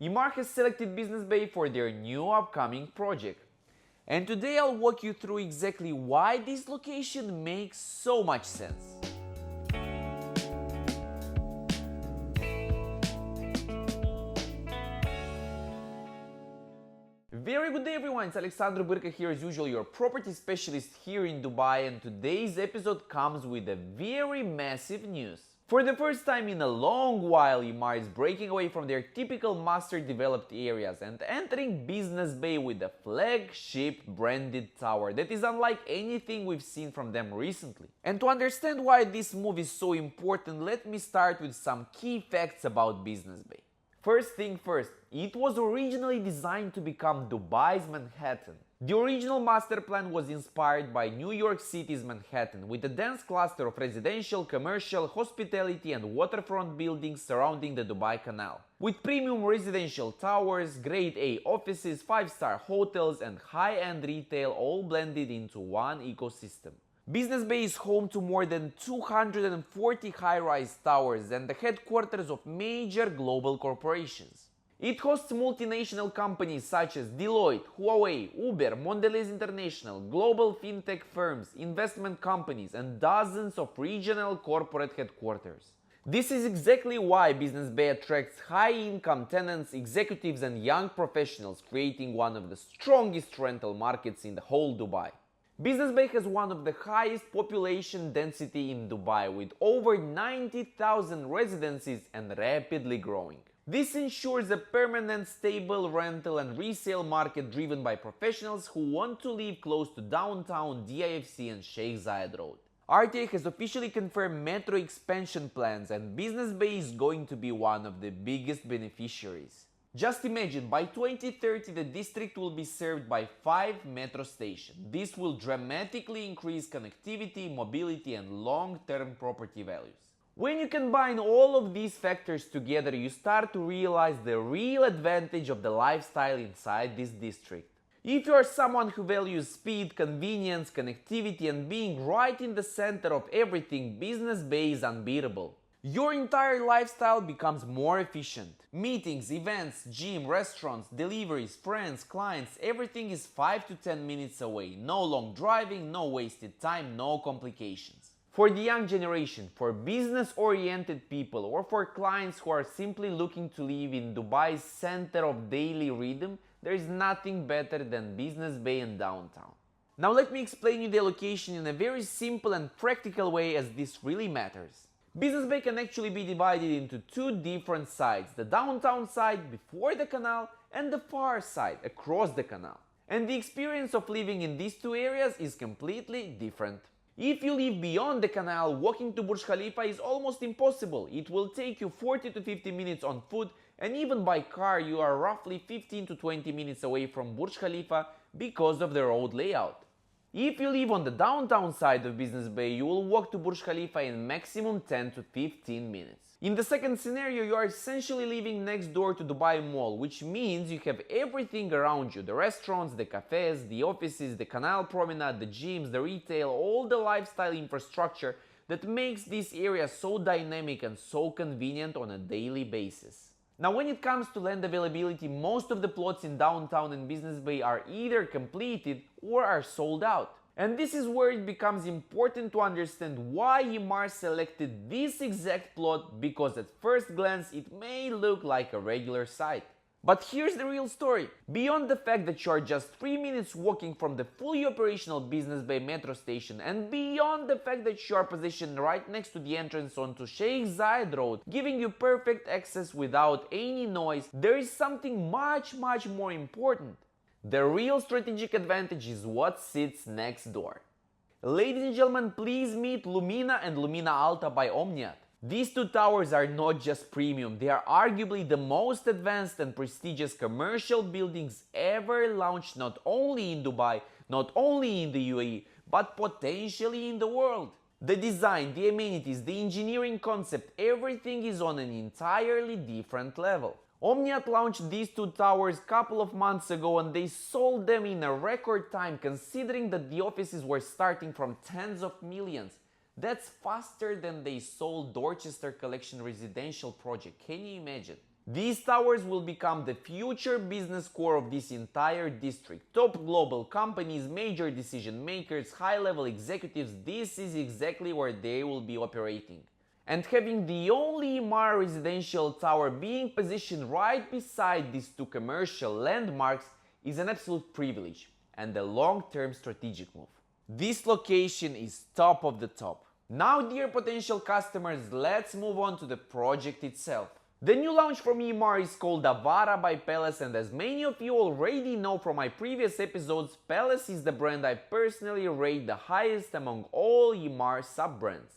EMAAR has selected Business Bay for their new upcoming project. And today I'll walk you through exactly why this location makes so much sense. Very good day everyone, it's Alexandru Bârcă here as usual, your property specialist here in Dubai, and today's episode comes with a very massive news. For the first time in a long while, EMAAR is breaking away from their typical master developed areas and entering Business Bay with a flagship branded tower that is unlike anything we've seen from them recently. And to understand why this move is so important, let me start with some key facts about Business Bay. First thing first, it was originally designed to become Dubai's Manhattan. The original master plan was inspired by New York City's Manhattan, with a dense cluster of residential, commercial, hospitality and waterfront buildings surrounding the Dubai Canal. With premium residential towers, grade A offices, 5-star hotels and high-end retail all blended into one ecosystem. Business Bay is home to more than 240 high-rise towers and the headquarters of major global corporations. It hosts multinational companies such as Deloitte, Huawei, Uber, Mondelez International, global fintech firms, investment companies, and dozens of regional corporate headquarters. This is exactly why Business Bay attracts high-income tenants, executives, and young professionals, creating one of the strongest rental markets in the whole Dubai. Business Bay has one of the highest population density in Dubai, with over 90,000 residences and rapidly growing. This ensures a permanent, stable rental and resale market driven by professionals who want to live close to downtown, DIFC and Sheikh Zayed Road. RTA has officially confirmed metro expansion plans, and Business Bay is going to be one of the biggest beneficiaries. Just imagine, by 2030 the district will be served by 5 metro stations. This will dramatically increase connectivity, mobility and long-term property values. When you combine all of these factors together, you start to realize the real advantage of the lifestyle inside this district. If you are someone who values speed, convenience, connectivity and being right in the center of everything, Business Bay is unbeatable. Your entire lifestyle becomes more efficient. Meetings, events, gym, restaurants, deliveries, friends, clients, everything is 5 to 10 minutes away. No long driving, no wasted time, no complications. For the young generation, for business-oriented people, or for clients who are simply looking to live in Dubai's center of daily rhythm, there is nothing better than Business Bay and downtown. Now let me explain you the location in a very simple and practical way, as this really matters. Business Bay can actually be divided into two different sides, the downtown side before the canal and the far side across the canal. And the experience of living in these two areas is completely different. If you live beyond the canal, walking to Burj Khalifa is almost impossible. It will take you 40 to 50 minutes on foot, and even by car you are roughly 15 to 20 minutes away from Burj Khalifa because of the road layout. If you live on the downtown side of Business Bay, you will walk to Burj Khalifa in maximum 10 to 15 minutes. In the second scenario, you are essentially living next door to Dubai Mall, which means you have everything around you: the restaurants, the cafes, the offices, the canal promenade, the gyms, the retail, all the lifestyle infrastructure that makes this area so dynamic and so convenient on a daily basis. Now, when it comes to land availability, most of the plots in downtown and Business Bay are either completed or are sold out. And this is where it becomes important to understand why EMAAR selected this exact plot, because at first glance it may look like a regular site. But here's the real story. Beyond the fact that you are just 3 minutes walking from the fully operational Business Bay metro station, and beyond the fact that you are positioned right next to the entrance onto Sheikh Zayed Road, giving you perfect access without any noise, there is something much more important. The real strategic advantage is what sits next door. Ladies and gentlemen, please meet Lumina and Lumina Alta by Omniat. These two towers are not just premium, they are arguably the most advanced and prestigious commercial buildings ever launched, not only in Dubai, not only in the UAE, but potentially in the world. The design, the amenities, the engineering concept, everything is on an entirely different level. Omniat launched these two towers a couple of months ago, and they sold them in a record time, considering that the offices were starting from tens of millions. That's faster than they sold Dorchester Collection residential project. Can you imagine? These towers will become the future business core of this entire district. Top global companies, major decision makers, high-level executives, this is exactly where they will be operating. And having the only EMAAR residential tower being positioned right beside these two commercial landmarks is an absolute privilege and a long-term strategic move. This location is top of the top. Now, dear potential customers, let's move on to the project itself. The new launch from EMAAR is called AVARRA by Palace, and as many of you already know from my previous episodes, Palace is the brand I personally rate the highest among all EMAAR sub-brands.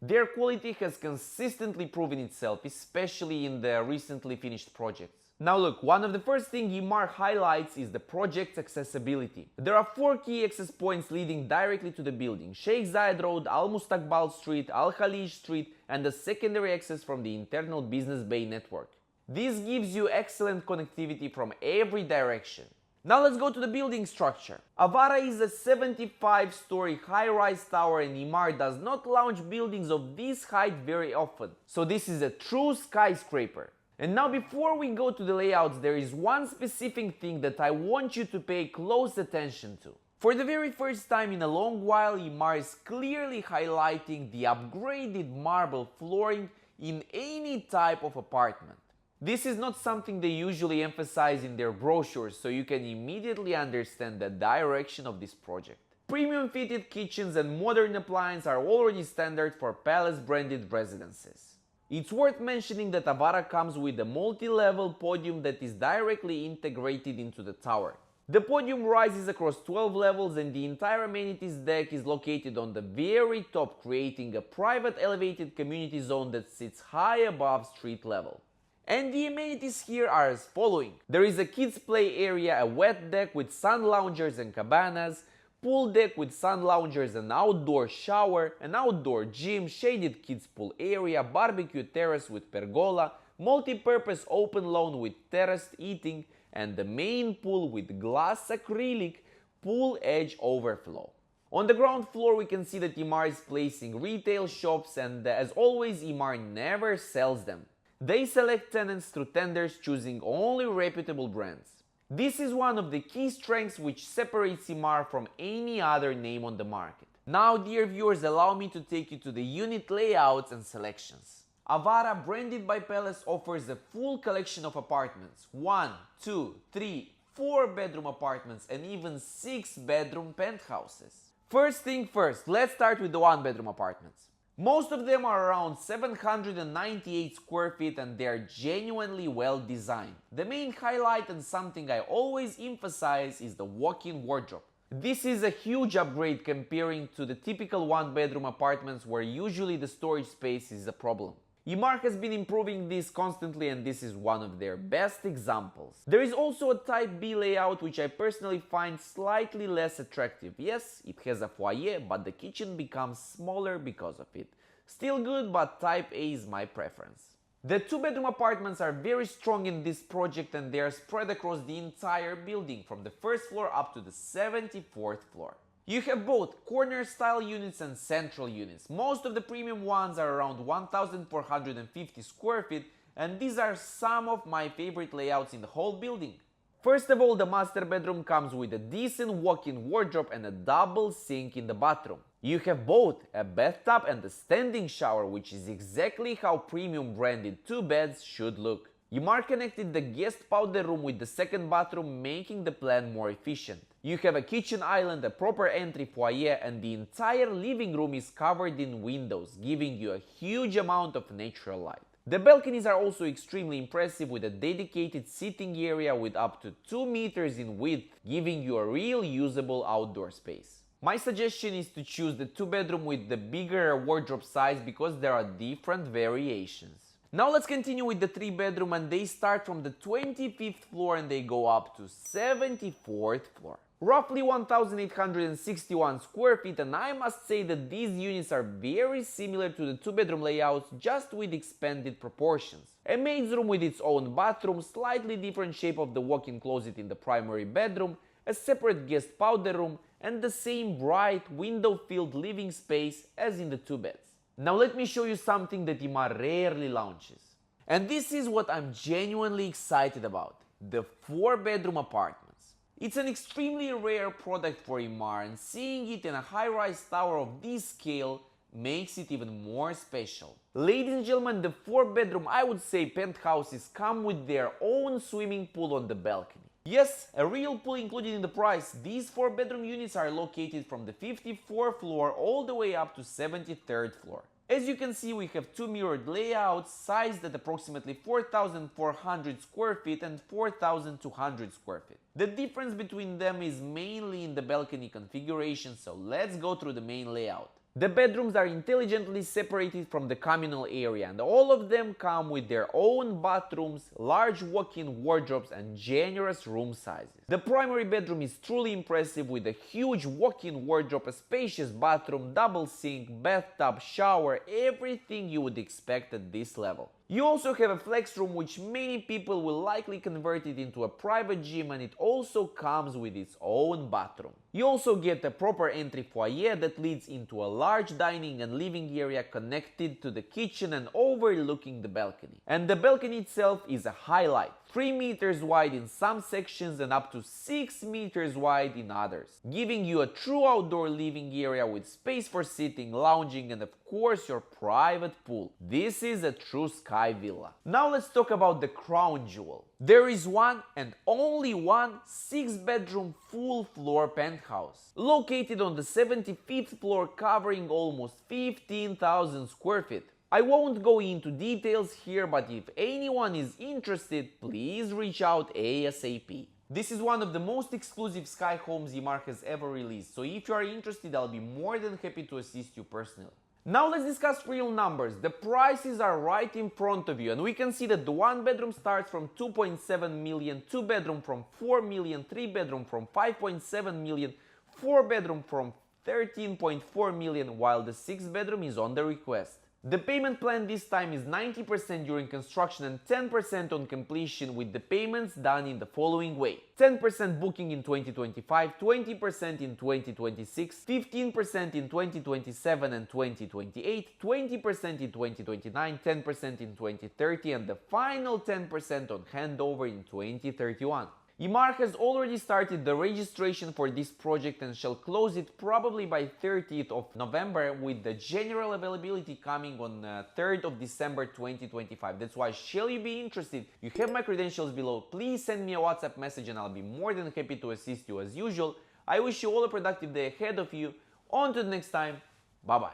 Their quality has consistently proven itself, especially in the recently finished projects. Now look, one of the first things EMAAR highlights is the project's accessibility. There are 4 key access points leading directly to the building: Sheikh Zayed Road, Al Mustaqbal Street, Al Khalij Street, and a secondary access from the internal Business Bay network. This gives you excellent connectivity from every direction. Now let's go to the building structure. Avara is a 75-story high-rise tower, and EMAAR does not launch buildings of this height very often. So this is a true skyscraper. And now, before we go to the layouts, there is one specific thing that I want you to pay close attention to. For the very first time in a long while, EMAAR is clearly highlighting the upgraded marble flooring in any type of apartment. This is not something they usually emphasize in their brochures, so you can immediately understand the direction of this project. Premium fitted kitchens and modern appliances are already standard for Palace branded residences. It's worth mentioning that Avara comes with a multi-level podium that is directly integrated into the tower. The podium rises across 12 levels, and the entire amenities deck is located on the very top, creating a private elevated community zone that sits high above street level. And the amenities here are as following. There is a kids play area, a wet deck with sun loungers and cabanas, pool deck with sun loungers and outdoor shower, an outdoor gym, shaded kids pool area, barbecue terrace with pergola, multi-purpose open lawn with terraced eating, and the main pool with glass acrylic pool edge overflow. On the ground floor we can see that EMAAR is placing retail shops, and as always EMAAR never sells them. They select tenants through tenders, choosing only reputable brands. This is one of the key strengths which separates EMAAR from any other name on the market. Now, dear viewers, allow me to take you to the unit layouts and selections. Avara, branded by Palace, offers a full collection of apartments: 1, 2, 3, 4 bedroom apartments and even 6 bedroom penthouses. First thing first, let's start with the 1 bedroom apartments. Most of them are around 798 square feet, and they are genuinely well designed. The main highlight, and something I always emphasize, is the walk-in wardrobe. This is a huge upgrade comparing to the typical 1 bedroom apartments where usually the storage space is a problem. EMAAR has been improving this constantly, and this is one of their best examples. There is also a Type B layout, which I personally find slightly less attractive. Yes, it has a foyer, but the kitchen becomes smaller because of it. Still good, but Type A is my preference. The 2 bedroom apartments are very strong in this project, and they are spread across the entire building from the 1st floor up to the 74th floor. You have both corner style units and central units. Most of the premium ones are around 1450 square feet, and these are some of my favorite layouts in the whole building. First of all, the master bedroom comes with a decent walk-in wardrobe and a double sink in the bathroom. You have both a bathtub and a standing shower, which is exactly how premium branded 2 beds should look. EMAAR connected the guest powder room with the 2nd bathroom, making the plan more efficient. You have a kitchen island, a proper entry foyer, and the entire living room is covered in windows, giving you a huge amount of natural light. The balconies are also extremely impressive, with a dedicated sitting area with up to 2 meters in width, giving you a real usable outdoor space. My suggestion is to choose the 2 bedroom with the bigger wardrobe size because there are different variations. Now let's continue with the 3 bedroom, and they start from the 25th floor and they go up to 74th floor. Roughly 1861 square feet, and I must say that these units are very similar to the 2 bedroom layouts, just with expanded proportions. A maid's room with its own bathroom, slightly different shape of the walk-in closet in the primary bedroom, a separate guest powder room, and the same bright window-filled living space as in the 2 beds. Now let me show you something that EMAAR rarely launches. And this is what I'm genuinely excited about, the 4-bedroom apartments. It's an extremely rare product for EMAAR, and seeing it in a high-rise tower of this scale makes it even more special. Ladies and gentlemen, the 4-bedroom, I would say, penthouses come with their own swimming pool on the balcony. Yes, a real pool included in the price. These 4-bedroom units are located from the 54th floor all the way up to 73rd floor. As you can see, we have two mirrored layouts sized at approximately 4,400 square feet and 4,200 square feet. The difference between them is mainly in the balcony configuration, so let's go through the main layout. The bedrooms are intelligently separated from the communal area, and all of them come with their own bathrooms, large walk-in wardrobes and generous room sizes. The primary bedroom is truly impressive with a huge walk-in wardrobe, a spacious bathroom, double sink, bathtub, shower, everything you would expect at this level. You also have a flex room, which many people will likely convert it into a private gym, and it also comes with its own bathroom. You also get a proper entry foyer that leads into a large dining and living area connected to the kitchen and overlooking the balcony. And the balcony itself is a highlight, 3 meters wide in some sections and up to 6 meters wide in others, giving you a true outdoor living area with space for sitting, lounging, and of course your private pool. This is a true sky villa. Now let's talk about the crown jewel. There is one and only one 6-bedroom full floor penthouse, located on the 75th floor, covering almost 15,000 square feet. I won't go into details here, but if anyone is interested, please reach out ASAP. This is one of the most exclusive sky homes EMAAR has ever released, so if you are interested, I'll be more than happy to assist you personally. Now let's discuss real numbers. The prices are right in front of you, and we can see that the 1-bedroom starts from 2.7 million, 2-bedroom from 4 million, 3-bedroom from 5.7 million, 4-bedroom from 13.4 million, while the 6-bedroom is on the request. The payment plan this time is 90% during construction and 10% on completion, with the payments done in the following way: 10% booking in 2025, 20% in 2026, 15% in 2027 and 2028, 20% in 2029, 10% in 2030, and the final 10% on handover in 2031. EMAAR has already started the registration for this project and shall close it probably by 30th of November, with the general availability coming on 3rd of December 2025. That's why, shall you be interested, you have my credentials below. Please send me a WhatsApp message and I'll be more than happy to assist you as usual. I wish you all a productive day ahead of you. On to the next time. Bye bye.